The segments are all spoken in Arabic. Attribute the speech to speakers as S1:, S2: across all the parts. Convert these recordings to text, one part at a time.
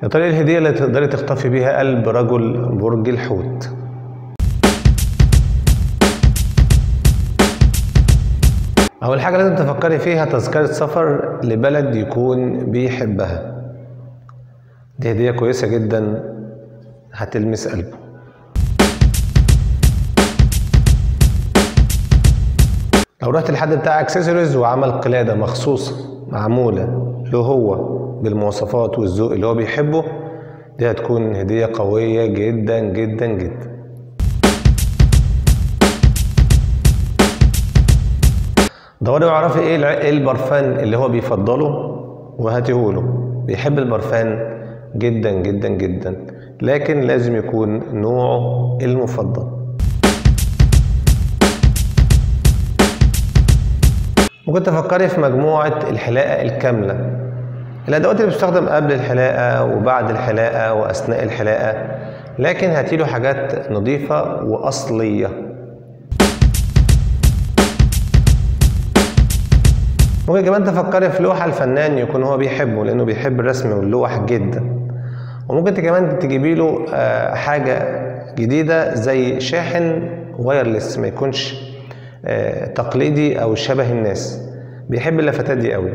S1: يا ترى ايه الهدية اللي تقدري تخطفي بيها قلب رجل برج الحوت؟ أول حاجة لازم تفكري فيها تذكرة سفر لبلد يكون بيحبها. دي هدية كويسة جدا هتلمس قلبه. لو رحت لحد بتاع اكسسوارز وعمل قلادة مخصوصة معمولة له هو بالمواصفات والذوق اللي هو بيحبه، دي هتكون هدية قوية جدا جدا جدا. دوري واعرفي ايه البرفان اللي هو بيفضله وهاتيهوله. بيحب البرفان جدا جدا جدا، لكن لازم يكون نوعه المفضل. ممكن تفكري في مجموعة الحلاقة الكاملة، الأدوات اللي بتستخدم قبل الحلاقة وبعد الحلاقة وأثناء الحلاقة، لكن هاتيله حاجات نظيفة وأصلية. ممكن كمان تفكري في لوحة الفنان يكون هو بيحبه، لأنه بيحب الرسم واللوح جدا. وممكن كمان تجيبي له حاجة جديدة زي شاحن وايرلس، ما يكونش تقليدي أو شبه الناس، بيحب اللفتات دي قوي.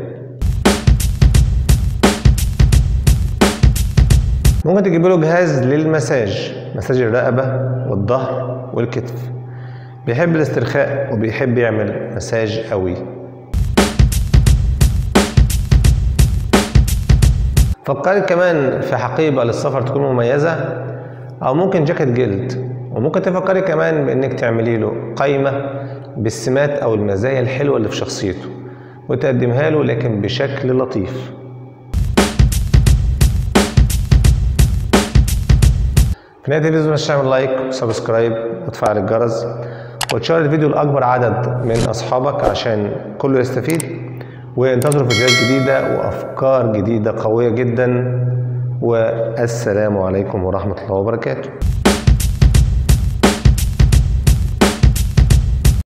S1: ممكن تجيبي له جهاز للمساج، مساج الرقبة والظهر والكتف، بيحب الاسترخاء وبيحب يعمل مساج قوي. فكري كمان في حقيبة للسفر تكون مميزة، أو ممكن جاكيت جلد. وممكن تفكري كمان بإنك تعملي له قائمة بالسمات أو المزايا الحلوة اللي في شخصيته وتقدمها له، لكن بشكل لطيف. في نهاية الفيديو مش تعمل لايك وسبسكرايب وتفعل الجرس وتشير الفيديو لأكبر عدد من أصحابك عشان كله يستفيد. وانتظروا فيديوهات جديدة وأفكار جديدة قوية جدا، والسلام عليكم ورحمة الله وبركاته.